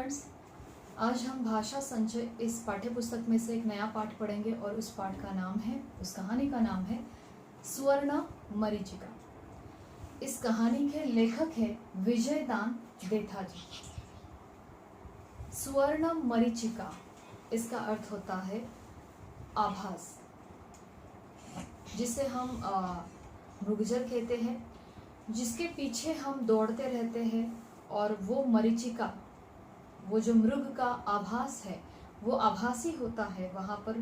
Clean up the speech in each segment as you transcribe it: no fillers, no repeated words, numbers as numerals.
Students, आज हम भाषा संचय इस पाठ्य पुस्तक में से एक नया पाठ पढ़ेंगे और उस पाठ का नाम है, उस कहानी का नाम है स्वर्ण मरीचिका। इस कहानी के लेखक है विजयदान देथा जी। स्वर्ण मरीचिका, इसका अर्थ होता है आभास, जिसे हम मृगजल कहते हैं, जिसके पीछे हम दौड़ते रहते हैं। और वो मरीचिका, वो जो मृग का आभास है, वो आभासी होता है। वहाँ पर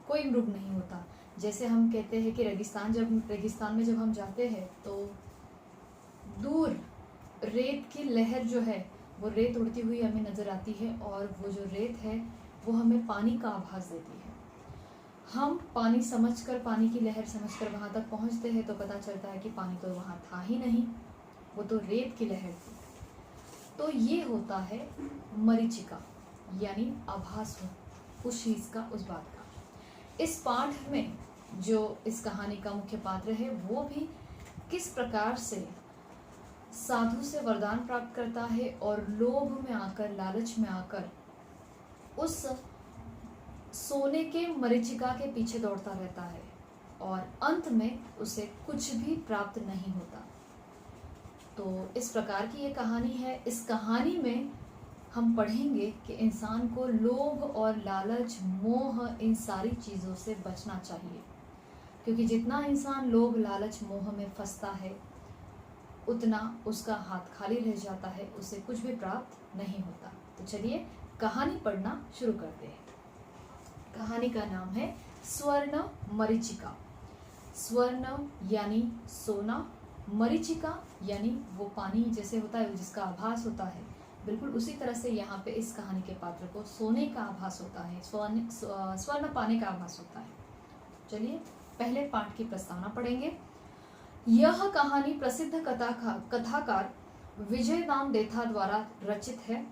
कोई मृग नहीं होता। जैसे हम कहते हैं कि रेगिस्तान में जब हम जाते हैं तो दूर रेत की लहर जो है, वो रेत उड़ती हुई हमें नज़र आती है और वो जो रेत है वो हमें पानी का आभास देती है। हम पानी समझकर, पानी की लहर समझकर वहाँ तक पहुँचते हैं तो पता चलता है कि पानी तो वहाँ था ही नहीं, वो तो रेत की लहर थी। तो ये होता है मरीचिका, यानी आभास हो उस चीज़ का, उस बात का। इस पाठ में जो इस कहानी का मुख्य पात्र है वो भी किस प्रकार से साधु से वरदान प्राप्त करता है और लोभ में आकर, लालच में आकर उस सोने के मरीचिका के पीछे दौड़ता रहता है और अंत में उसे कुछ भी प्राप्त नहीं होता। तो इस प्रकार की ये कहानी है। इस कहानी में हम पढ़ेंगे कि इंसान को लोभ और लालच, मोह, इन सारी चीज़ों से बचना चाहिए, क्योंकि जितना इंसान लोभ, लालच, मोह में फंसता है उतना उसका हाथ खाली रह जाता है, उसे कुछ भी प्राप्त नहीं होता। तो चलिए कहानी पढ़ना शुरू करते हैं। कहानी का नाम है स्वर्ण मरीचिका। स्वर्ण यानी सोना, मरीचिका यानी वो पानी जैसे होता है जिसका आभास होता है, बिल्कुल उसी तरह से यहाँ पे इस कहानी के पात्र को सोने का आभास होता है, स्वर्ण पाने का आभास होता है। चलिए पहले पाठ की प्रस्तावना पढ़ेंगे। यह कहानी प्रसिद्ध कथाकार विजयदान देथा द्वारा रचित है।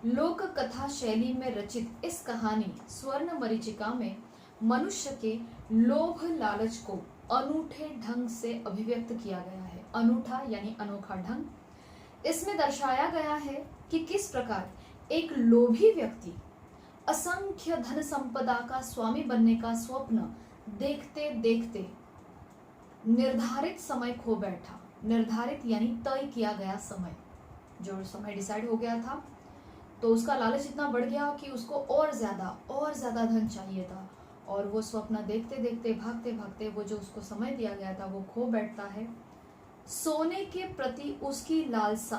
लोक कथा शैली में रचित इस कहानी स्वर्ण मरीचिका में मनुष्य के लोभ, लालच को अनूठे ढंग से अभिव्यक्त किया गया है। अनूठा यानी अनोखा ढंग। इसमें दर्शाया गया है कि किस प्रकार एक लोभी व्यक्ति असंख्य धन संपदा का स्वामी बनने का स्वप्न देखते देखते निर्धारित समय खो बैठा। निर्धारित यानी तय किया गया समय, जो समय डिसाइड हो गया था, तो उसका लालच इतना बढ़ गया कि उसको और ज्यादा धन चाहिए था और वो स्वप्न देखते देखते, भागते भागते वो जो उसको समय दिया गया था वो खो बैठता है। सोने के प्रति उसकी लालसा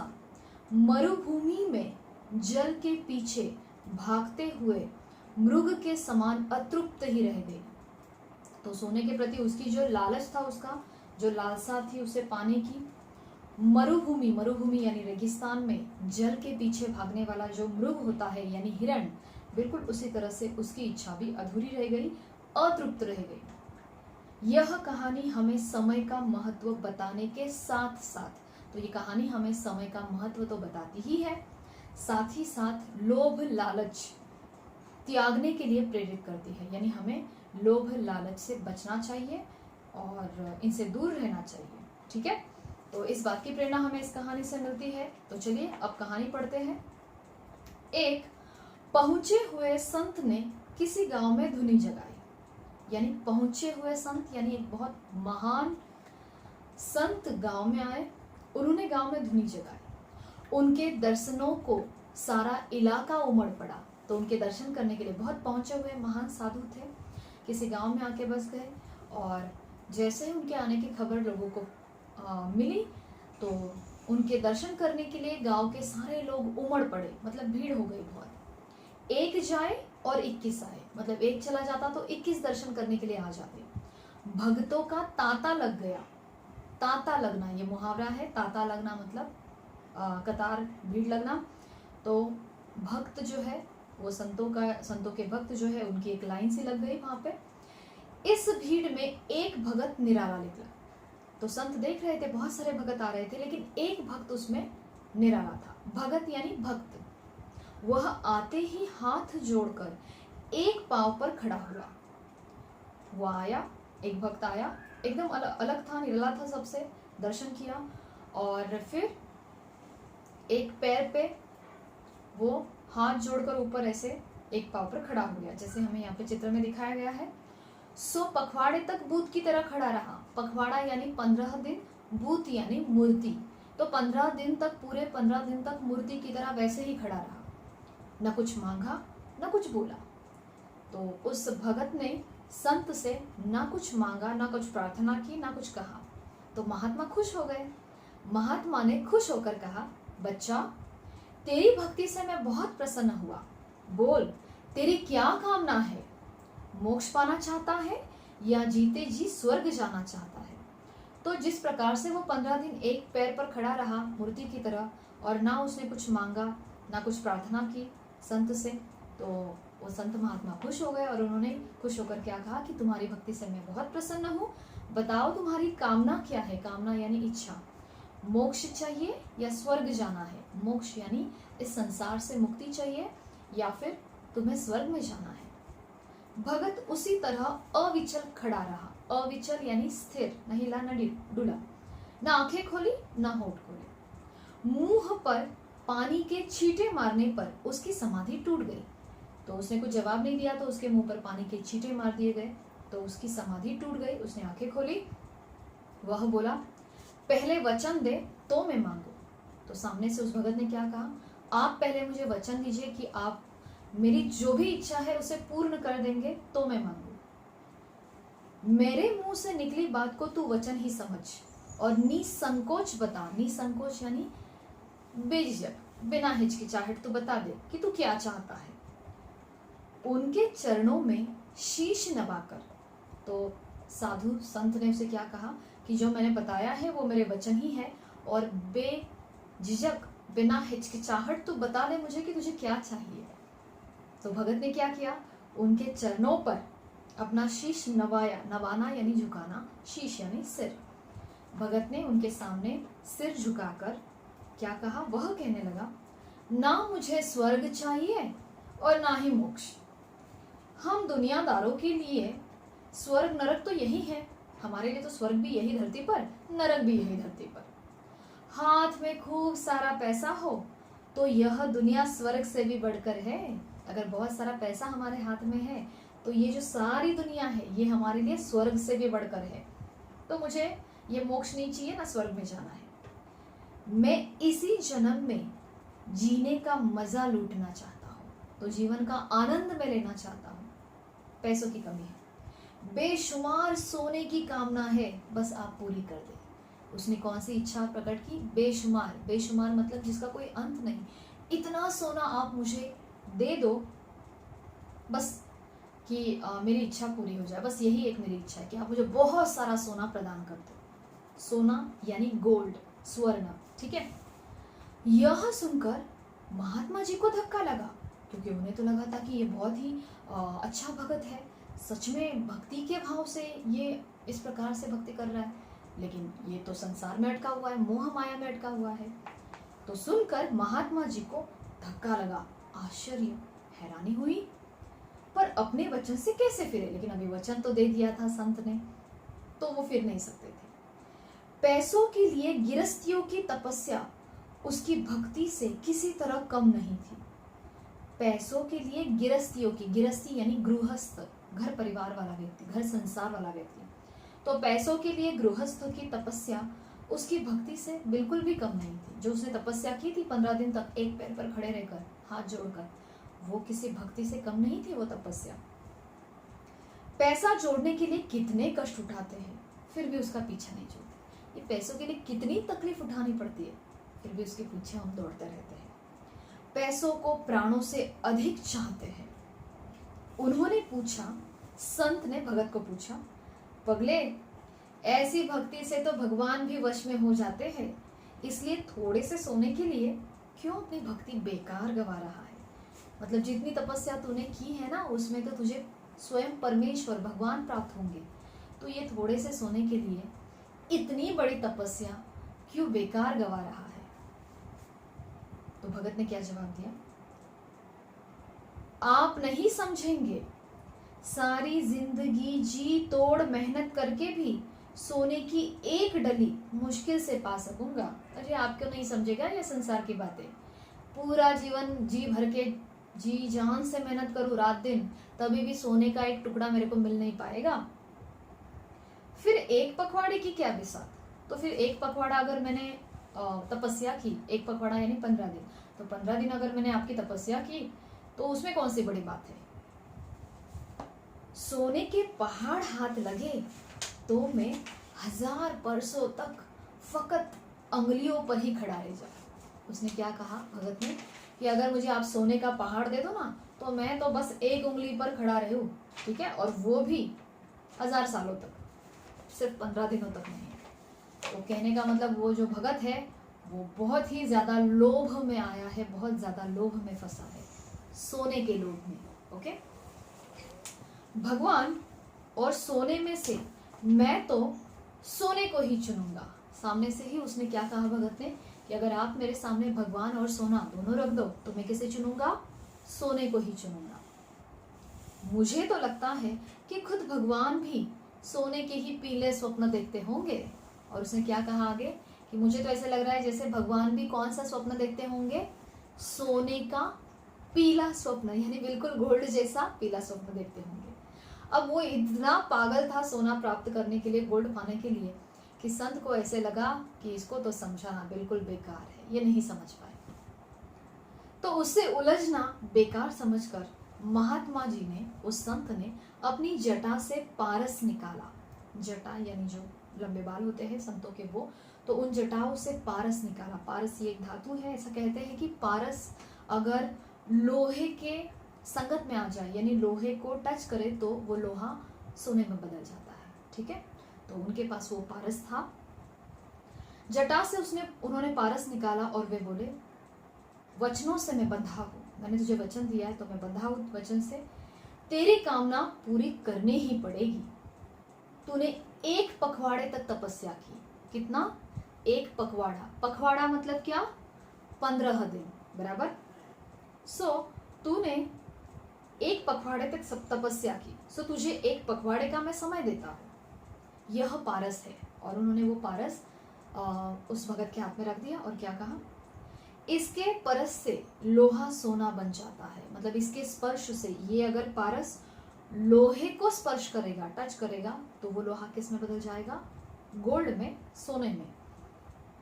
मरुभूमि में जल के पीछे भागते हुए मृग के समान अतृप्त ही रह गई। तो सोने के प्रति उसकी जो लालच था, उसका जो लालसा थी उसे पाने की, मरुभूमि यानी रेगिस्तान में जल के पीछे भागने वाला जो मृग होता है यानी हिरण, बिल्कुल उसी तरह से उसकी इच्छा भी अधूरी रह गई, अतृप्त रह गई। यह कहानी हमें समय का महत्व बताने के साथ साथ, तो ये कहानी हमें समय का महत्व तो बताती ही है, साथ ही साथ लोभ, लालच त्यागने के लिए प्रेरित करती है। यानी हमें लोभ, लालच से बचना चाहिए और इनसे दूर रहना चाहिए। ठीक है, तो इस बात की प्रेरणा हमें इस कहानी से मिलती है। तो चलिए अब कहानी पढ़ते हैं। एक पहुंचे हुए संत ने किसी गांव में धुनी जगाई। यानी पहुंचे हुए संत यानी एक बहुत महान संत गांव में आए, उन्होंने गांव में धुनी जगाई। उनके दर्शनों को सारा इलाका उमड़ पड़ा। तो उनके दर्शन करने के लिए बहुत पहुंचे हुए महान साधु थे, किसी गांव में आके बस गए और जैसे ही उनके आने की खबर लोगों को मिली तो उनके दर्शन करने के लिए गांव के सारे लोग उमड़ पड़े, मतलब भीड़ हो गई बहुत। एक जाए और 21 आए, मतलब एक चला जाता तो 21 दर्शन करने के लिए आ जाते। भक्तों का तांता लग गया। तांता लगना ये मुहावरा है, तांता लगना मतलब कतार, भीड़ लगना। तो भक्त जो है वो संतों के भक्त जो है उनकी एक लाइन सी लग गई वहां पे। इस भीड़ में एक भगत निराला निकला। तो संत देख रहे थे बहुत सारे भगत आ रहे थे, लेकिन एक भक्त उसमें निराला था। भगत यानी भक्त। वह आते ही हाथ जोड़कर एक पांव पर खड़ा हुआ। वो आया, एक भक्त आया, एकदम अलग था, निराला था सबसे, दर्शन किया और फिर एक पैर पे वो हाथ जोड़कर ऊपर ऐसे एक पाँव पर खड़ा हो गया, जैसे हमें यहाँ पे चित्र में दिखाया गया है। सो पखवाड़े तक बूत की तरह खड़ा रहा। पखवाड़ा यानी 15 दिन, बूत यानी मूर्ति। तो 15 दिन तक, पूरे 15 दिन तक मूर्ति की तरह वैसे ही खड़ा रहा, न कुछ मांगा न कुछ बोला। तो उस भगत ने संत से ना कुछ मांगा, ना कुछ प्रार्थना की, ना कुछ कहा। तो महात्मा खुश हो गए। महात्मा ने खुश होकर कहा, बच्चा, तेरी भक्ति से मैं बहुत प्रसन्न हुआ। बोल, तेरी क्या कामना है? मोक्ष पाना चाहता है या जीते जी स्वर्ग जाना चाहता है? तो जिस प्रकार से वो 15 दिन एक पैर पर खड़ा रहा मूर्ति की तरह, और ना उसने कुछ मांगा ना कुछ प्रार्थना की संत से, तो वो संत महात्मा खुश हो गए और उन्होंने खुश होकर क्या कहा कि तुम्हारी भक्ति से मैं बहुत प्रसन्न हूँ, बताओ तुम्हारी कामना क्या है? कामना यानी इच्छा। मोक्ष चाहिए या स्वर्ग जाना है? मोक्ष यानी इस संसार से मुक्ति चाहिए या फिर तुम्हें स्वर्ग में जाना है? भगत उसी तरह अविचल खड़ा रहा। अविचल यानी स्थिर, न हिला न डुला, न आंखें खोली न होठ खोले। मुंह पर पानी के छींटे मारने पर उसकी समाधि टूट गई। तो उसने कुछ जवाब नहीं दिया, तो उसके मुंह पर पानी के छींटे मार दिए गए, तो उसकी समाधि टूट गई। उसने आंखें खोली, वह बोला, पहले वचन दे तो मैं मांगू। तो सामने से उस भगत ने क्या कहा, आप पहले मुझे वचन दीजिए कि आप मेरी जो भी इच्छा है उसे पूर्ण कर देंगे तो मैं मांगू। मेरे मुंह से निकली बात को तू वचन ही समझ और निसंकोच बता। निसंकोच यानी बेझिझक, बिना हिचकिचाहट तू बता दे कि तू क्या चाहता है। उनके चरणों में शीश नवाकर, तो साधु संत ने उसे क्या कहा कि जो मैंने बताया है वो मेरे वचन ही है, और बेझिझक बिना हिचकिचाहट तू बता दे मुझे कि तुझे क्या चाहिए। तो भगत ने क्या किया, उनके चरणों पर अपना शीश नवाया। नवाना यानी झुकाना, शीश यानी सिर। भगत ने उनके सामने सिर झुकाकर क्या कहा, वह कहने लगा, ना मुझे स्वर्ग चाहिए और ना ही मोक्ष। हम दुनियादारों के लिए स्वर्ग नरक तो यही है, हमारे लिए तो स्वर्ग भी यही धरती पर, नरक भी यही धरती पर। हाथ में खूब सारा पैसा हो तो यह दुनिया स्वर्ग से भी बढ़कर है। अगर बहुत सारा पैसा हमारे हाथ में है तो ये जो सारी दुनिया है ये हमारे लिए स्वर्ग से भी बढ़कर है। तो मुझे ये मोक्ष नहीं चाहिए, ना स्वर्ग में जाना है। मैं इसी जन्म में जीने का मजा लूटना चाहता हूँ, तो जीवन का आनंद मैं लेना चाहता हूँ। पैसों की कमी है, बेशुमार सोने की कामना है, बस आप पूरी कर दे। उसने कौन सी इच्छा प्रकट की? बेशुमार। बेशुमार मतलब जिसका कोई अंत नहीं। इतना सोना आप मुझे दे दो बस कि मेरी इच्छा पूरी हो जाए, बस यही एक मेरी इच्छा है कि आप मुझे बहुत सारा सोना प्रदान कर दो। सोना यानी गोल्ड, स्वर्ण, ठीक है। यह सुनकर महात्मा जी को धक्का लगा, क्योंकि उन्हें तो लगा था कि ये बहुत ही अच्छा भगत है, सच में भक्ति के भाव से ये इस प्रकार से भक्ति कर रहा है, लेकिन ये तो संसार में अटका हुआ है, मोह माया में अटका हुआ है। तो सुनकर महात्मा जी को धक्का लगा, आश्चर्य, हैरानी हुई, पर अपने वचन से कैसे फिरे? लेकिन अभी वचन तो दे दिया था संत ने, तो वो फिर नहीं सकते थे। पैसों के लिए गिरस्तियों की तपस्या उसकी भक्ति से किसी तरह कम नहीं थी। पैसों के लिए गिरस्तियों की, गिरस्ती यानी गृहस्थ, घर परिवार वाला व्यक्ति, घर संसार वाला व्यक्ति, तो पैसों के लिए गृहस्थ की तपस्या उसकी भक्ति से बिल्कुल भी कम नहीं थी। जो उसने तपस्या की थी 15 दिन तक एक पैर पर खड़े रहकर, हाथ जोड़कर, वो किसी भक्ति से कम नहीं थी वो तपस्या। पैसा जोड़ने के लिए कितने कष्ट उठाते हैं, फिर भी उसका पीछा नहीं छोड़ते। ये पैसों के लिए कितनी तकलीफ उठानी पड़ती है, फिर भी उसके पीछे हम दौड़ते रहते हैं। पैसों को प्राणों से अधिक चाहते हैं। उन्होंने पूछा, संत ने भगत को पूछा, पगले, ऐसी भक्ति से तो भगवान भी वश में हो जाते हैं, इसलिए थोड़े से सोने के लिए क्यों अपनी भक्ति बेकार गवा रहा है? मतलब जितनी तपस्या तूने की है ना, उसमें तो तुझे स्वयं परमेश्वर भगवान प्राप्त होंगे, तो ये थोड़े से सोने के लिए इतनी बड़ी तपस्या क्यों बेकार गवा रहा है? तो भगत ने क्या जवाब दिया, आप नहीं समझेंगे, सारी जिंदगी जी तोड़ मेहनत करके भी सोने की एक डली मुश्किल से पा सकूंगा। अरे आप क्यों नहीं समझेगा ये संसार की बातें? पूरा जीवन जी भर के जी जान से मेहनत करूं रात दिन, तभी भी सोने का एक टुकड़ा मेरे को मिल नहीं पाएगा। फिर एक पखवाड़े की क्या बिसात? तो फिर एक पखवाड़ा अगर मैंने तपस्या की, एक पखवाड़ा यानी 15 दिन, तो 15 दिन अगर मैंने आपकी तपस्या की तो उसमें कौन सी बड़ी बात है? सोने के पहाड़ हाथ लगे तो मैं 1000 बरसों तक फकत अंगुलियों पर ही खड़ा रह जाऊं। उसने क्या कहा भगत ने कि अगर मुझे आप सोने का पहाड़ दे दो ना, तो मैं तो बस एक उंगली पर खड़ा रहूं, ठीक है, और वो भी 1000 सालों तक, सिर्फ 15 दिनों तक नहीं। तो कहने का मतलब वो जो भगत है वो बहुत ही ज्यादा लोभ में आया है, बहुत ज्यादा लोभ में फंसा है, सोने के लोभ में। ओके, भगवान और सोने में से मैं तो सोने को ही चुनूंगा। सामने से ही उसने क्या कहा भगत ने कि अगर आप मेरे सामने भगवान और सोना दोनों रख दो तो मैं किसे चुनूंगा? सोने को ही चुनूंगा। मुझे तो लगता है कि खुद भगवान भी सोने के ही पीले स्वप्न देखते होंगे। और उसने क्या कहा आगे कि मुझे तो ऐसे लग रहा है जैसे भगवान भी कौन सा स्वप्न देखते होंगे? सोने का पीला स्वप्न, यानी बिल्कुल गोल्ड जैसा पीला स्वप्न देखते होंगे। अब वो इतना पागल था सोना प्राप्त करने के लिए, गोल्ड पाने के लिए, कि संत को ऐसे लगा कि इसको तो समझाना बिल्कुल बेकार है, ये नहीं समझ पाए। तो उससे उलझना बेकार समझकर महात्मा जी ने, उस संत ने अपनी जटा से पारस निकाला। जटा यानी जो लंबे बाल होते हैं संतों के, वो तो उन जटाओं से पारस निकाला। पारस ये एक धातु है, ऐसा कहते हैं कि पारस अगर लोहे के संगत में आ जाए, यानी लोहे को टच करे, तो वो लोहा सोने में बदल जाता है, ठीक है। तो उनके पास वो पारस था। जटा से उन्होंने पारस निकाला और वे बोले, वचनों से मैं बंधा हूं, मैंने तुझे वचन दिया है तो मैं बंधा हूं वचन से, तेरी कामना पूरी करनी ही पड़ेगी। तूने एक पखवाड़े तक तपस्या की। कितना? एक पखवाड़ा। पखवाड़ा मतलब क्या? 15 दिन, बराबर। तूने एक पखवाड़े तक सब तपस्या की, तुझे एक पखवाड़े का मैं समय देता हूं। यह पारस है। और उन्होंने वो पारस उस भगत के हाथ में रख दिया और क्या कहा? इसके परस से लोहा सोना बन जाता है। मतलब इसके स्पर्श से, ये अगर पारस लोहे को स्पर्श करेगा, टच करेगा, तो वो लोहा किस में बदल जाएगा? गोल्ड में, सोने में।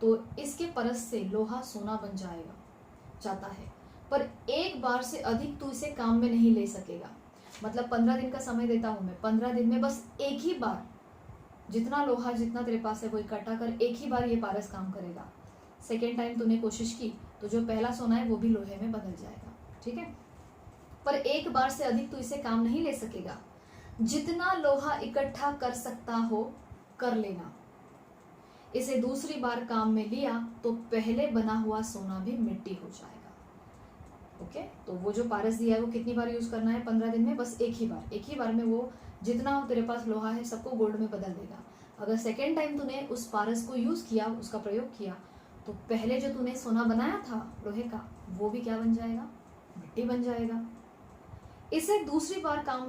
तो इसके परस से लोहा सोना बन जाता है। पर एक बार से अधिक तू इसे काम में नहीं ले सकेगा। मतलब 15 दिन का समय देता हूं मैं, 15 दिन में बस एक ही बार, जितना लोहा जितना तेरे पास है वो इकट्ठा कर, एक ही बार ये पारस काम करेगा। सेकेंड टाइम तूने कोशिश की तो जो पहला सोना है वो भी लोहे में बदल जाएगा, ठीक है। पर एक बार से अधिक तू इसे काम नहीं ले सकेगा। जितना लोहा इकट्ठा कर सकता हो कर लेना। इसे दूसरी बार काम में लिया तो पहले बना हुआ सोना भी मिट्टी हो जाएगा। ओके, तो वो जो पारस दिया है वो कितनी बार यूज करना है? 15 दिन में बस एक ही बार। एक ही बार में वो जितना हो तेरे पास लोहा है सबको गोल्ड में बदल देगा। अगर सेकेंड टाइम तूने उस पारस को यूज किया, उसका प्रयोग किया, तो पहले जो तूने सोना बनाया था लोहे का, वो भी क्या बन जाएगा? मिट्टी बन जाएगा। इसे दूसरी बार काम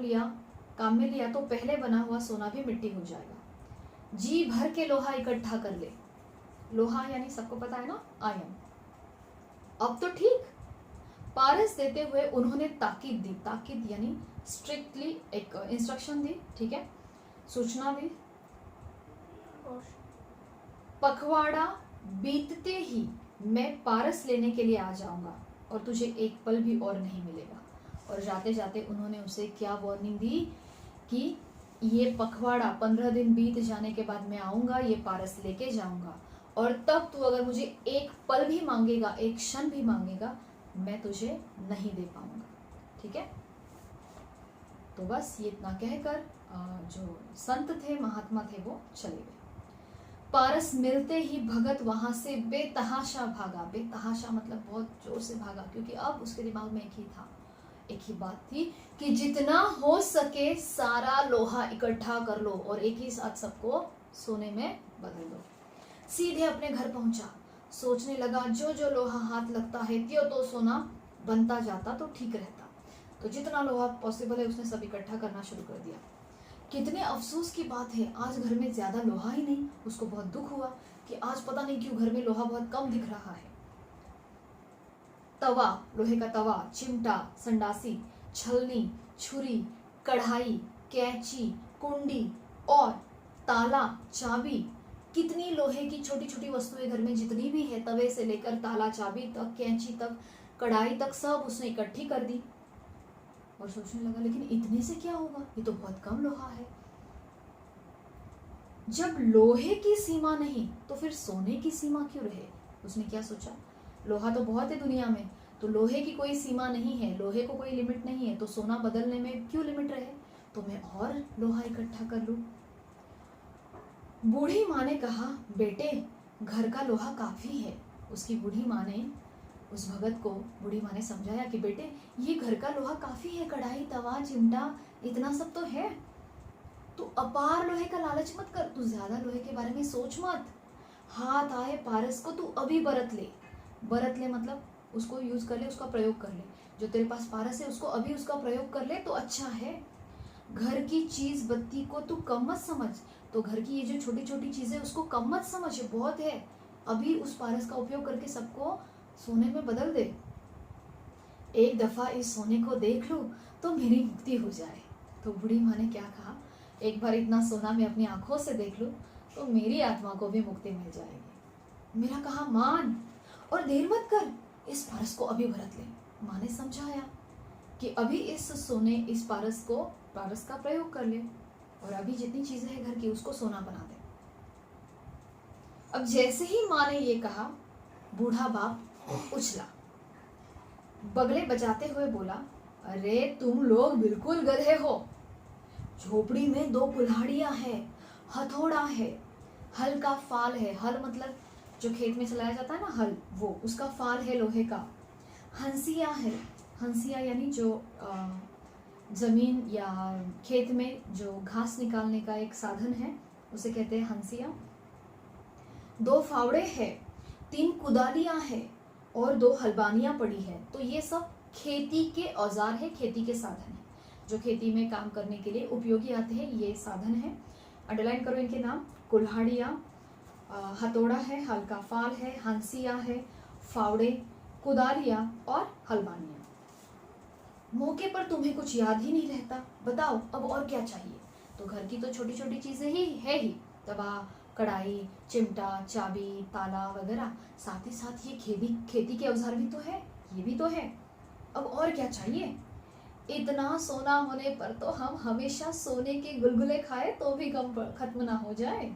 में लिया तो पहले बना हुआ सोना भी मिट्टी हो जाएगा। जी भर के लोहा इकट्ठा कर ले। लोहा यानी सबको पता है ना, आयन। अब तो ठीक। पारस देते हुए उन्होंने ताकीद दी। ताकीद यानी स्ट्रिक्टली एक इंस्ट्रक्शन दी, ठीक है, सूचना दी। पखवाड़ा बीतते ही मैं पारस लेने के लिए आ जाऊंगा और तुझे एक पल भी और नहीं मिलेगा। और जाते जाते उन्होंने उसे क्या वार्निंग दी कि ये पखवाड़ा 15 दिन बीत जाने के बाद मैं आऊंगा, ये पारस लेके जाऊंगा, और तब तू अगर मुझे एक पल भी मांगेगा, एक क्षण भी मांगेगा, मैं तुझे नहीं दे पाऊंगा, ठीक है। तो बस ये इतना कहकर जो संत थे, महात्मा थे, वो चले गए। पारस मिलते ही भगत वहां से बेतहाशा भागा। बेतहाशा मतलब बहुत जोर से भागा, क्योंकि अब उसके दिमाग में एक ही बात थी कि जितना हो सके सारा लोहा इकट्ठा कर लो और एक ही साथ सबको सोने में बदल दो। सीधे अपने घर पहुंचा, सोचने लगा जो जो लोहा हाथ लगता है त्यो तो सोना बनता जाता तो ठीक रहता। तो जितना लोहा पॉसिबल है उसने सब इकट्ठा करना शुरू कर दिया। कितने अफसोस की बात है, आज घर में ज्यादा लोहा ही नहीं। उसको बहुत दुख हुआ कि आज पता नहीं क्यों घर में लोहा बहुत कम दिख रहा है। तवा, लोहे का तवा, चिमटा, संडासी, छलनी, छुरी, कढ़ाई, कैंची, कुंडी और ताला, चाबी। कितनी लोहे की छोटी छोटी वस्तुएं घर में जितनी भी है, तवे से लेकर ताला, चाबी तक, कैंची तक, कढ़ाई तक, सब उसने इकट्ठी कर दी। और सोचने लगा लेकिन इतने से क्या होगा, ये तो बहुत कम लोहा है। जब लोहे की सीमा नहीं तो फिर सोने की सीमा क्यों रहे। उसने क्या सोचा, लोहा तो बहुत है दुनिया में, तो लोहे की कोई सीमा नहीं है, लोहे को कोई लिमिट नहीं है, तो सोना बदलने में क्यों लिमिट रहे, तो मैं और लोहा इकट्ठा कर लूं। बूढ़ी माँ ने कहा, बेटे घर का लोहा काफी है। उसकी बूढ़ी माँ ने उस भगत को, बूढ़ी माँ ने समझाया कि बेटे ये घर का लोहा काफी है, कढ़ाई, तवा, चिमटा, इतना सब तो है। तू अपार लोहे का लालच मत कर, तू ज्यादा लोहे के बारे में सोच मत। हाथ आए पारस को तू अभी बरत ले। बरत ले मतलब उसको यूज कर ले, उसका प्रयोग कर ले। जो तेरे पास पारस है उसको अभी उसका प्रयोग कर ले तो अच्छा है। घर की चीज बत्ती को तू कम मत समझ, तो घर की ये जो छोटी छोटी चीजें उसको कम मत समझ, बहुत है। अभी उस पारस का उपयोग करके सबको सोने में बदल दे। एक दफा इस सोने को देख लूं तो मेरी मुक्ति हो जाए। तो बूढ़ी माँ ने क्या कहा, एक बार इतना सोना मैं अपनी आंखों से देख लूं तो मेरी आत्मा को भी मुक्ति मिल जाएगी। मेरा कहा मान और देर मत कर, इस पारस को अभी भरत ले। माँ ने समझाया कि अभी इस सोने, इस पारस को, पारस का प्रयोग कर ले और अभी जितनी चीजें हैं घर की उसको सोना बना दे। अब जैसे ही माँ ने ये कहा, बूढ़ा बाप उछला, बगले बजाते हुए बोला, अरे तुम लोग बिल्कुल गधे हो। झोपड़ी में 2 कुल्हाड़ियां है, हथौड़ा है, हल का फाल है, हल मतलब जो खेत में चलाया जाता है ना हल, वो उसका फाल है लोहे का। हंसिया है, हंसिया यानी जो जमीन या खेत में जो घास निकालने का एक साधन है उसे कहते हैं हंसिया। 2 फावड़े है, 3 कुदालियां है और 2 हलबानियां पड़ी है। तो ये सब खेती के औजार है, खेती के साधन है जो खेती में काम करने के लिए उपयोगी आते हैं। ये साधन है, अंडरलाइन करो इनके नाम, कुल्हाड़िया, हथौड़ा है, हल्का फाल है, हंसिया है, फावड़े, कुदालिया और हलबानिया। मौके पर तुम्हें कुछ याद ही नहीं रहता, बताओ अब और क्या चाहिए। तो घर की तो छोटी छोटी चीजें ही है ही, तवा, कढ़ाई, चिमटा, चाबी, ताला वगैरह, साथ ही साथ ये खेती के औजार भी तो है, ये भी तो है, अब और क्या चाहिए। इतना सोना होने पर तो हम हमेशा सोने के गुलगुले खाए तो भी कम खत्म ना हो जाए।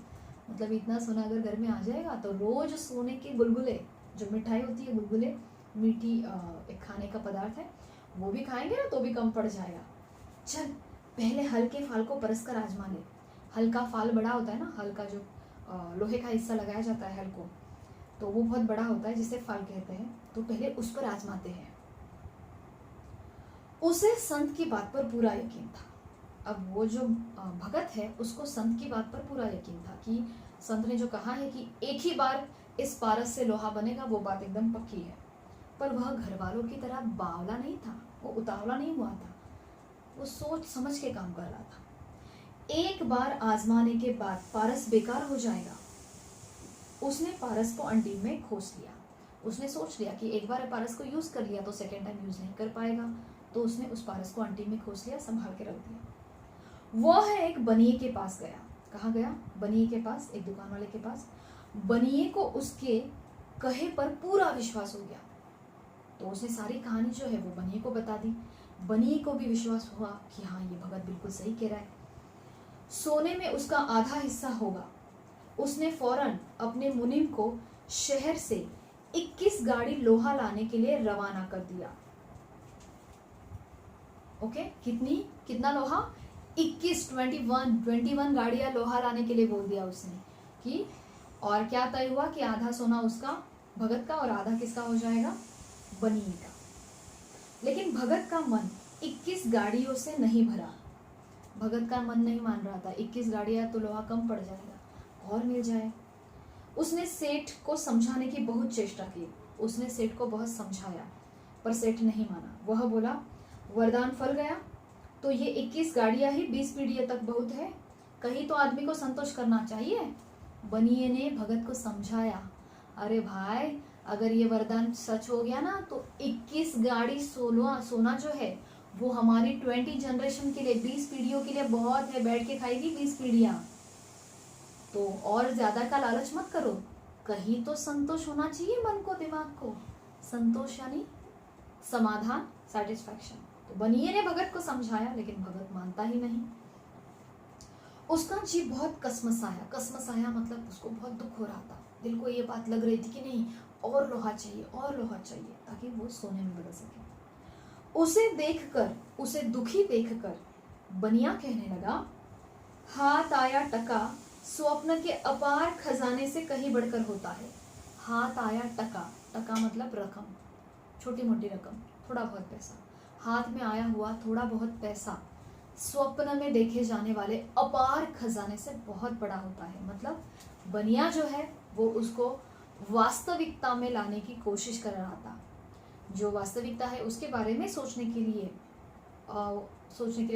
मतलब इतना सोना अगर घर में आ जाएगा तो रोज सोने के गुलगुले, जो मिठाई होती है गुलगुले, मीठी एक खाने का पदार्थ है, वो भी खाएंगे ना तो भी कम पड़ जाएगा। चल पहले हल्के फाल को परस कर आजमा ले। हल्का फाल बड़ा होता है ना, हल का जो लोहे का हिस्सा लगाया जाता है हल को, तो वो बहुत बड़ा होता है जिसे फाल कहते हैं। तो पहले उस पर आजमाते हैं। उसे संत की बात पर पूरा यकीन था। अब वो जो भगत है उसको संत की बात पर पूरा यकीन था कि संत ने जो कहा है कि एक ही बार इस पारस से लोहा बनेगा, वो बात एकदम पक्की है। पर वह घर वालों की तरह बावला नहीं था, वो उतावला नहीं हुआ था, वो सोच समझ के काम कर रहा था। एक बार आजमाने के बाद पारस बेकार हो जाएगा। उसने पारस को अंडीन में खोस लिया। उसने सोच लिया कि एक बार पारस को यूज कर लिया तो सेकेंड टाइम यूज नहीं कर पाएगा, तो उसने उस पारस को अंटी में खोस लिया, संभाल के रख दिया। वह एक बनिए के पास गया। कहाँ गया? बनिए के पास, एक दुकान वाले के पास। बनिए को उसके कहे पर पूरा विश्वास हो गया, तो उसने सारी कहानी जो है वो बनिए को बता दी। बनिए को भी विश्वास हुआ कि हाँ ये भगत बिल्कुल सही कह रहा है, सोने में उसका आधा हिस्सा होगा। उसने फौरन अपने मुनीम को शहर से 21 गाड़ी लोहा लाने के लिए रवाना कर दिया। ओके, कितना लोहा? 21 गाड़ियां लोहा लाने के लिए बोल दिया उसने कि, और क्या तय हुआ कि आधा सोना उसका भगत का और आधा किसका हो जाएगा? बनिए का। लेकिन भगत का मन 21 गाड़ियों से नहीं भरा। भगत का मन नहीं मान रहा था, 21 गाड़ियां तो लोहा कम पड़ जाएगा, और मिल जाए। उसने सेठ को समझाने की बहुत चेष्टा की, उसने सेठ को बहुत समझाया, पर सेठ नहीं माना। वह बोला वरदान फल गया, तो ये 21 गाड़ियां ही 20 पीढ़ियों तक बहुत है, कहीं तो आदमी को संतोष करना चाहिए। बनिए ने भगत को समझाया, अरे भाई अगर ये वरदान सच हो गया ना तो 21 गाड़ी सोना जो है वो हमारी 20 जनरेशन के लिए, 20 पीढ़ियों के लिए बहुत है। बैठ के खाएगी 20 पीढ़ियां। तो और ज्यादा का लालच मत करो, कहीं तो संतोष होना चाहिए मन को, दिमाग को। संतोष यानी समाधान, सेटिस्फैक्शन। तो बनिए ने भगत को समझाया, लेकिन भगत मानता ही नहीं। उसका जी बहुत कसमसाया। कसमसाया मतलब उसको बहुत दुख हो रहा था, दिल को ये बात लग रही थी कि नहीं और लोहा चाहिए, और लोहा चाहिए, ताकि वो सोने में बदल सके। उसे देखकर, उसे दुखी देखकर बनिया कहने लगा, हाथ आया टका स्वप्न के अपार खजाने से कहीं बढ़कर होता है। हाथ आया टका, टका मतलब रकम, छोटी मोटी रकम, थोड़ा बहुत पैसा। हाथ में आया हुआ थोड़ा बहुत पैसा स्वप्न में देखे जाने वाले अपार खजाने से बहुत बड़ा होता है। मतलब बनिया जो है वो उसको वास्तविकता में लाने की कोशिश कर रहा था। जो वास्तविकता है उसके बारे में सोचने के लिए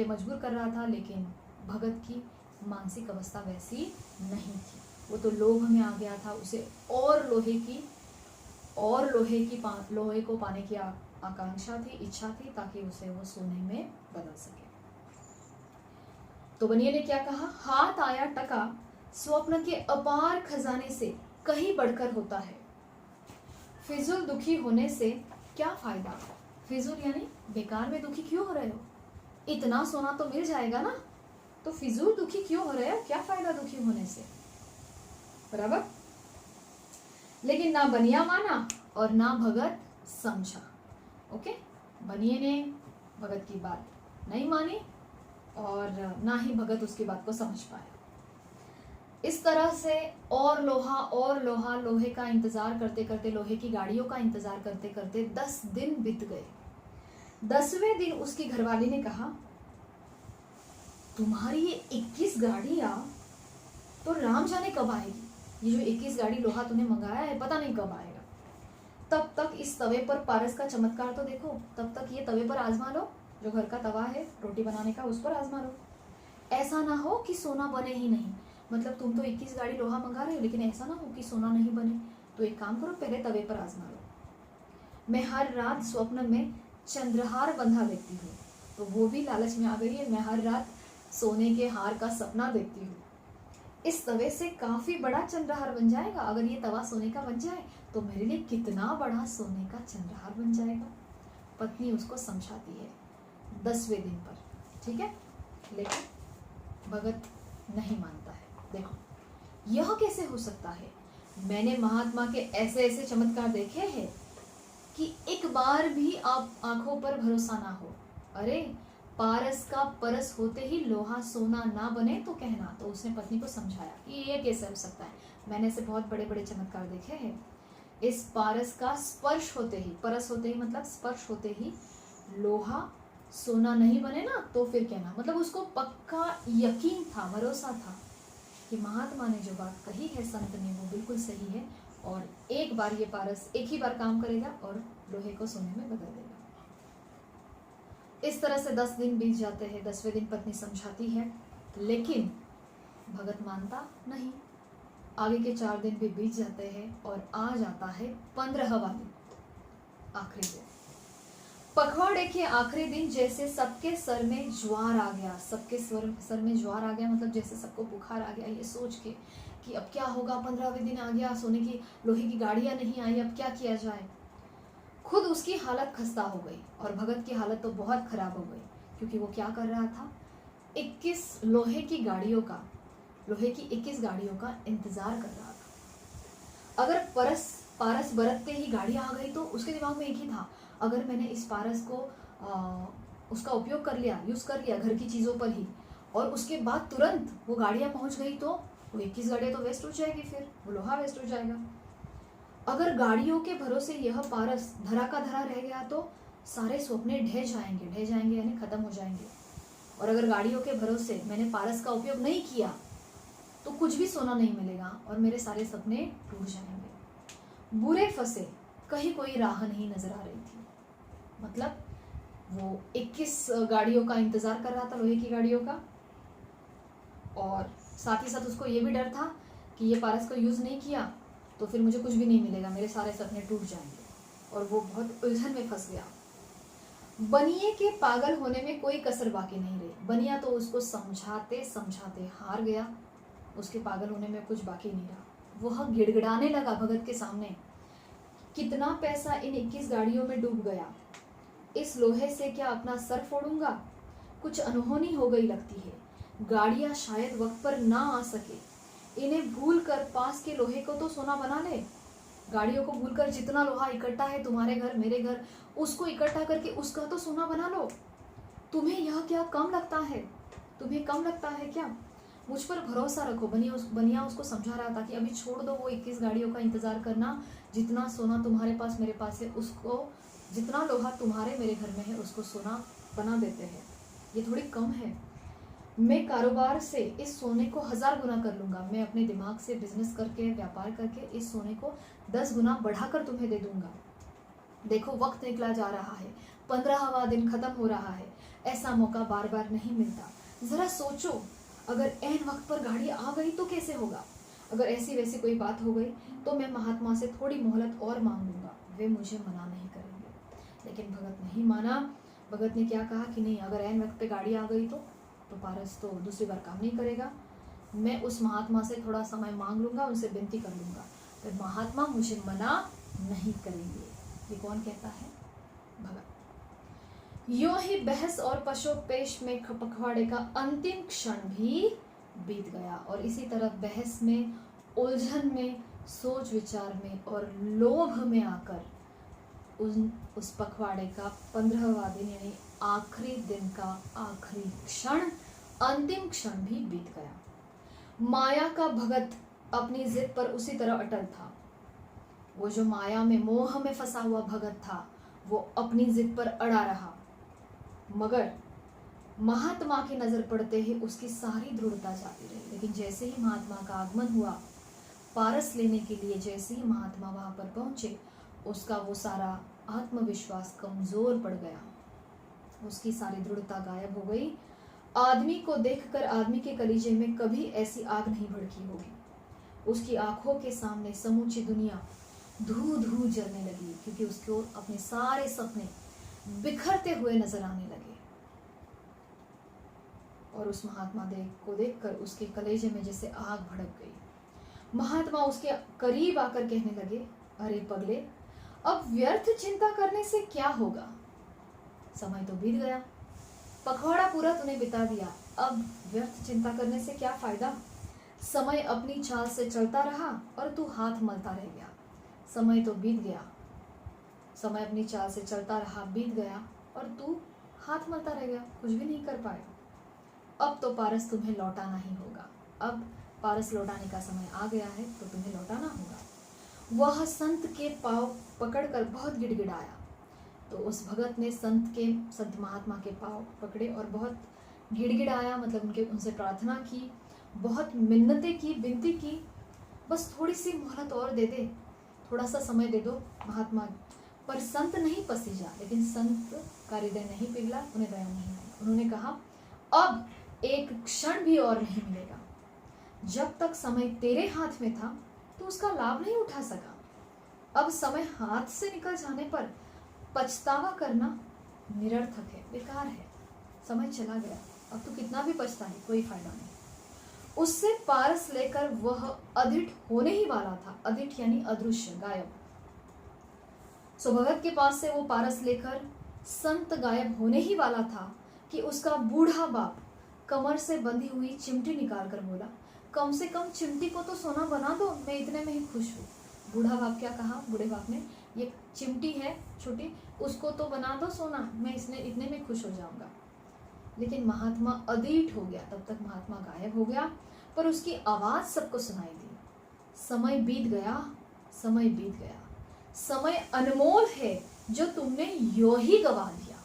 मजबूर कर रहा था, लेकिन भगत की मानसिक अवस्था वैसी नहीं थी। वो तो लोभ में आ गया था, उसे और लोहे को पाने की आकांक्षा थी, इच्छा थी, ताकि उसे वो सोने में बदल सके। तो बनिए ने क्या कहा, हाथ आया टका स्वप्न के अपार खजाने से कहीं बढ़कर होता है। फिजूल दुखी होने से क्या फायदा। फिजूल यानी बेकार में दुखी क्यों हो रहे हो, इतना सोना तो मिल जाएगा ना, तो फिजूल दुखी क्यों हो रहे हो, क्या फायदा दुखी होने से। बराबर। लेकिन ना बनिया माना और ना भगत समझा। ओके, बनिए ने भगत की बात नहीं मानी और ना ही भगत उसकी बात को समझ पाया। इस तरह से और लोहा, लोहे का इंतजार करते करते, लोहे की गाड़ियों का इंतजार करते करते 10 दिन बीत गए। 10वें दिन उसकी घरवाली ने कहा, तुम्हारी ये 21 गाड़ियां तो राम जाने कब आएगी। ये जो 21 गाड़ी लोहा तूने मंगाया है पता नहीं कब आएगा। तब तक इस तवे पर पारस का चमत्कार तो देखो, तब तक ये तवे पर आजमा लो, जो घर का तवा है रोटी बनाने का उस पर आजमा लो। ऐसा ना हो कि सोना बने ही नहीं। मतलब तुम तो 21 गाड़ी लोहा मंगा रहे हो, लेकिन ऐसा ना हो कि सोना नहीं बने। तो एक काम करो, पहले तवे पर आजमा लो। मैं हर रात स्वप्न में चंद्रहार बंधा देखती हूँ। तो वो भी लालच में आ गई है, मैं हर रात सोने के हार का सपना देखती हूँ। इस तवे से काफी बड़ा चंद्रहार बन जाएगा। अगर ये तवा सोने का बन जाए तो मेरे लिए कितना बड़ा सोने का चंद्रहार बन जाएगा। पत्नी उसको समझाती है 10वें दिन पर, ठीक है। लेकिन भगत नहीं मानता है। देखो यह कैसे हो सकता है, मैंने महात्मा के ऐसे ऐसे चमत्कार देखे हैं कि एक बार भी आप आंखों पर भरोसा ना हो। अरे पारस का परस होते ही लोहा सोना ना बने तो कहना। तो उसने पत्नी को समझाया कि ये कैसे हो सकता है, मैंने ऐसे बहुत बड़े बड़े चमत्कार देखे हैं। इस पारस का स्पर्श होते ही, परस होते ही मतलब स्पर्श होते ही लोहा सोना नहीं बने ना तो फिर कहना। मतलब उसको पक्का यकीन था, भरोसा था कि महात्मा ने जो बात कही है संत ने वो बिल्कुल सही है, और एक बार ये पारस एक ही बार काम करेगा और लोहे को सोने में बदल देगा। इस तरह से 10 दिन बीत जाते हैं। 10वें दिन पत्नी समझाती है, लेकिन भगत मानता नहीं। आगे के 4 दिन भी बीत जाते हैं और आ जाता है 15वां दिन, आखिरी दिन। पखवाड़े के आखिरी दिन जैसे सबके सर में ज्वार आ गया। सबके सर में ज्वार आ गया मतलब जैसे सबको बुखार आ गया, ये सोच के कि अब क्या होगा, 15वें दिन आ गया, सोने की लोहे की गाड़ियां नहीं आई, अब क्या किया जाए। खुद उसकी हालत खस्ता हो गई और भगत की हालत तो बहुत खराब हो गई, क्योंकि वो क्या कर रहा था, 21 लोहे की गाड़ियों का, लोहे की 21 गाड़ियों का इंतजार कर रहा था। अगर पारस बरतते ही गाड़ियां आ गई तो उसके दिमाग में एक ही था, अगर मैंने इस पारस को उसका उपयोग कर लिया, यूज कर लिया घर की चीजों पर ही, और उसके बाद तुरंत वो गाड़ियां पहुंच गई तो वो 21 गाड़ियां तो वेस्ट हो जाएगी, फिर वो लोहा वेस्ट हो जाएगा। अगर गाड़ियों के भरोसे यह पारस धरा का धरा रह गया तो सारे सपने ढह जाएंगे यानी खत्म हो जाएंगे। और अगर गाड़ियों के भरोसे मैंने पारस का उपयोग नहीं किया तो कुछ भी सोना नहीं मिलेगा और मेरे सारे सपने टूट जाएंगे। बुरे फंसे, कहीं कोई राह नहीं नजर आ रही थी। मतलब वो 21 गाड़ियों का इंतजार कर रहा था, लोहे की गाड़ियों का, और साथ ही साथ उसको ये भी डर था कि ये पारस को यूज नहीं किया तो फिर मुझे कुछ भी नहीं मिलेगा, मेरे सारे सपने टूट जाएंगे। और वो बहुत उलझन में फंस गया। बनिए के पागल होने में कोई कसर बाकी नहीं रही। बनिया तो उसको समझाते समझाते हार गया, उसके पागल होने में कुछ बाकी नहीं रहा। वह गिड़गिड़ाने लगा भगत के सामने, कितना पैसा इन 21 गाड़ियों में डूब गया, इस लोहे से क्या अपना सर फोड़ूंगा। कुछ अनहोनी हो गई लगती है, गाड़ियां शायद वक्त पर ना आ सके, इन्हें भूल कर पास के लोहे को तो सोना बना ले। गाड़ियों को भूलकर जितना लोहा इकट्ठा है तुम्हारे घर मेरे घर, उसको इकट्ठा करके उसका तो सोना बना लो। तुम्हें यह क्या कम लगता है, तुम्हें कम लगता है क्या? मुझ पर भरोसा रखो। बनिया उसको समझा रहा था कि अभी छोड़ दो वो 21 गाड़ियों का इंतजार करना, जितना सोना तुम्हारे पास मेरे पास है उसको, जितना लोहा तुम्हारे मेरे घर में है उसको सोना बना देते हैं। ये थोड़ी कम है, मैं कारोबार से इस सोने को 1000 गुना कर लूंगा। मैं अपने दिमाग से बिजनेस करके व्यापार करके इस सोने को 10 गुना बढ़ाकर तुम्हें दे दूंगा। देखो वक्त निकला जा रहा है, 15वां दिन खत्म हो रहा है, ऐसा मौका बार बार नहीं मिलता। जरा सोचो, अगर ऐन वक्त पर गाड़ी आ गई तो कैसे होगा? अगर ऐसी वैसी कोई बात हो गई तो मैं महात्मा से थोड़ी मोहलत और मांग लूंगा, वे मुझे मना नहीं करेंगे। लेकिन भगत नहीं माना। भगत ने क्या कहा कि नहीं, अगर ऐन वक्त पे गाड़ी आ गई तो पारस तो दूसरी बार काम नहीं करेगा। मैं उस महात्मा से थोड़ा समय मांग लूंगा, उनसे विनती कर लूंगा, फिर महात्मा मुझे मना नहीं करेंगे। ये कौन कहता है? भगत। यूं ही बहस और पशोपेश में पखवाड़े का अंतिम क्षण भी बीत गया। और इसी तरह बहस में, उलझन में, सोच विचार में और लोभ में आकर उस पखवाड़े का 15वां दिन यानी आखिरी दिन का आखिरी क्षण, अंतिम क्षण भी बीत गया। माया का भगत अपनी जिद पर उसी तरह अटल था। वो जो माया में, मोह में फंसा हुआ भगत था, वो अपनी जिद पर अड़ा रहा। मगर महात्मा की नजर पड़ते ही उसकी सारी दृढ़ता जाती रही। लेकिन जैसे ही महात्मा का आगमन हुआ, पारस लेने के लिए जैसे ही महात्मा वहां पर पहुंचे, उसका वो सारा आत्मविश्वास कमजोर पड़ गया, उसकी सारी दृढ़ता गायब हो गई। आदमी को देखकर आदमी के कलीजे में कभी ऐसी आग नहीं भड़की होगी। उसकी आंखों के सामने समूची दुनिया धू धू जलने लगी, क्योंकि उसको अपने सारे सपने बिखरते हुए नजर आने लगे। और उस महात्मा को देखकर उसके कलेजे में जैसे आग भड़क गई। महात्मा उसके करीब आकर कहने लगे, अरे पगले, अब व्यर्थ चिंता करने से क्या होगा? समय तो बीत गया, पखवाड़ा पूरा तूने बिता दिया, अब व्यर्थ चिंता करने से क्या फायदा? समय अपनी चाल से चलता रहा और तू हाथ मलता रह गया। समय तो बीत गया, समय अपनी चाल से चलता रहा, बीत गया और तू हाथ मलता रह गया, कुछ भी नहीं कर पाया। अब तो पारस तुम्हें लौटाना ही होगा। अब पारस लौटाने का समय आ गया है, तो तुम्हें लौटाना होगा। वह संत के पांव पकड़कर बहुत गिड़गिड़ाया। तो उस भगत ने संत महात्मा के पांव पकड़े और बहुत गिड़गिड़ाया, मतलब उनसे प्रार्थना की, बहुत मिन्नतें की, विनती की, बस थोड़ी सी मोहलत और दे दे, थोड़ा सा समय दे दो महात्मा। पर संत नहीं पसीजा, लेकिन संत का हृदय नहीं पिघला, उन्हें दया नहीं आई। उन्होंने कहा, अब एक क्षण भी और नहीं मिलेगा। जब तक समय तेरे हाथ में था तो उसका लाभ नहीं उठा सका। अब समय हाथ से निकल जाने पर पछतावा करना निरर्थक है, बेकार है। समय चला गया, अब तो कितना भी पछताए कोई फायदा नहीं। उससे पारस लेकर वह अदिठ होने ही वाला था। अदिठ यानी अदृश्य, गायब। सो भगत के पास से वो पारस लेकर संत गायब होने ही वाला था कि उसका बूढ़ा बाप कमर से बंधी हुई चिमटी निकाल कर बोला, कम से कम चिमटी को तो सोना बना दो, मैं इतने में ही खुश हूँ। बूढ़ा बाप क्या कहा? बूढ़े बाप ने, ये चिमटी है छोटी, उसको तो बना दो सोना, मैं इतने में खुश हो जाऊंगा। लेकिन महात्मा अधीट हो गया। तब तक महात्मा गायब हो गया, पर उसकी आवाज सबको सुनाई दी। समय बीत गया, समय बीत गया, समय अनमोल है जो तुमने यो ही गवा दिया।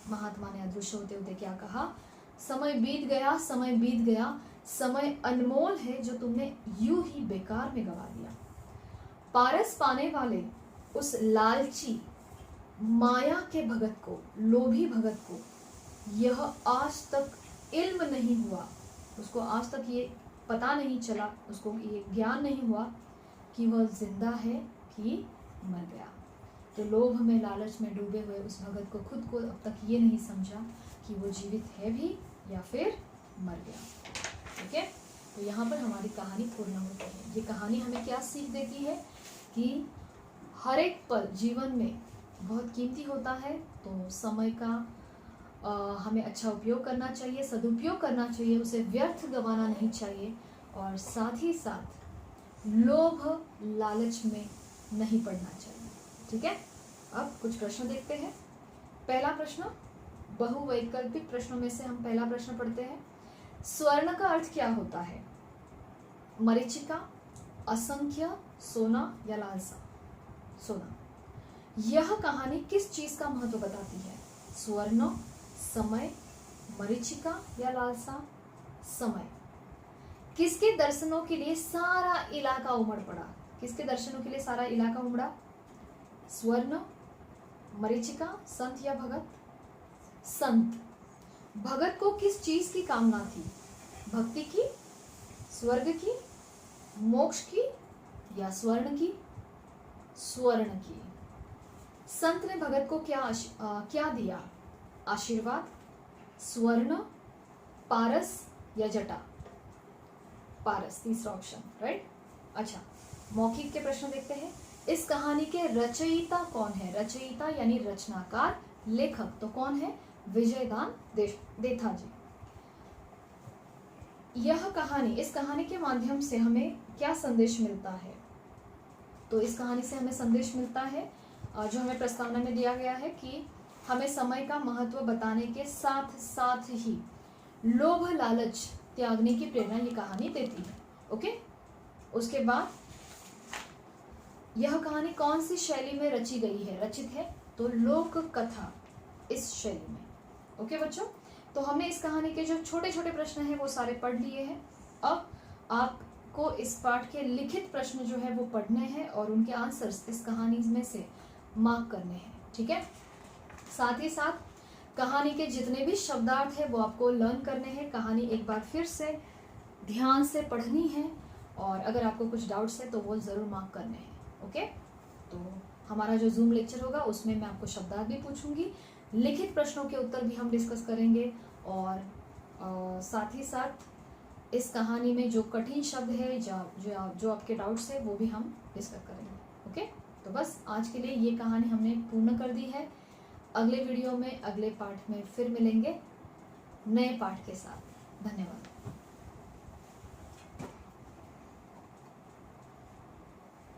महात्मा ने अदृश्य होते होते क्या कहा? समय बीत गया, समय बीत गया, समय अनमोल है जो तुमने यूं ही बेकार में गवा दिया। पारस पाने वाले उस लालची माया के भगत को, लोभी भगत को यह आज तक इल्म नहीं हुआ, उसको आज तक ये पता नहीं चला, उसको ये ज्ञान नहीं हुआ कि वह जिंदा है कि मर गया। तो लोभ में, लालच में डूबे हुए उस भगत को खुद को अब तक ये नहीं समझा कि वो जीवित है भी या फिर मर गया। ठीक है, तो यहाँ पर हमारी कहानी पूर्ण होती है। ये कहानी हमें क्या सीख देती है कि हर एक पल जीवन में बहुत कीमती होता है, तो समय का हमें अच्छा उपयोग करना चाहिए, सदुपयोग करना चाहिए, उसे व्यर्थ गंवाना नहीं चाहिए, और साथ ही साथ लोभ लालच में नहीं पड़ना चाहिए। ठीक है, अब कुछ प्रश्न देखते हैं। पहला प्रश्न, बहुवैकल्पिक प्रश्नों में से हम पहला प्रश्न पढ़ते हैं। स्वर्ण का अर्थ क्या होता है? मरीचिका, असंख्य, सोना या लालसा? सोना। यह कहानी किस चीज का महत्व बताती है? स्वर्ण, समय, मरीचिका या लालसा? समय। किसके दर्शनों के लिए सारा इलाका उमड़ पड़ा? किसके दर्शनों के लिए सारा इलाका उमड़ा? स्वर्ण, मरीचिका, संत या भगत? संत। भगत को किस चीज की कामना थी? भक्ति की, स्वर्ग की, मोक्ष की या स्वर्ण की? स्वर्ण की। संत ने भगत को क्या दिया? आशीर्वाद, स्वर्ण, पारस या जटा? पारस, तीसरा ऑप्शन, राइट। अच्छा, मौखिक के प्रश्न देखते हैं। इस कहानी के रचयिता कौन है? रचयिता यानी रचनाकार, लेखक तो कौन है? विजयदान देथा जी। इस कहानी के माध्यम से हमें क्या संदेश मिलता है? तो इस कहानी से हमें संदेश मिलता है जो हमें प्रस्तावना में दिया गया है कि हमें समय का महत्व बताने के साथ साथ ही लोभ लालच त्यागने की प्रेरणा ये कहानी देती है। ओके, उसके बाद यह कहानी कौन सी शैली में रचित है? तो लोक कथा, इस शैली में। ओके बच्चों, तो हमने इस कहानी के जो छोटे छोटे प्रश्न हैं वो सारे पढ़ लिए हैं। अब आपको इस पाठ के लिखित प्रश्न जो है वो पढ़ने हैं और उनके आंसर्स इस कहानी में से मार्क करने हैं। ठीक है, साथ ही साथ कहानी के जितने भी शब्दार्थ है वो आपको लर्न करने हैं। कहानी एक बार फिर से ध्यान से पढ़नी है, और अगर आपको कुछ डाउट्स है तो वो ज़रूर मार्क करने हैं। ओके, तो हमारा जो जूम लेक्चर होगा उसमें मैं आपको शब्दार्थ भी पूछूंगी, लिखित प्रश्नों के उत्तर भी हम डिस्कस करेंगे, और साथ ही साथ इस कहानी में जो कठिन शब्द है, जो आपके डाउट्स है वो भी हम डिस्कस करेंगे। ओके, तो बस आज के लिए ये कहानी हमने पूर्ण कर दी है। अगले वीडियो में, अगले पाठ में फिर मिलेंगे नए पाठ के साथ। धन्यवाद।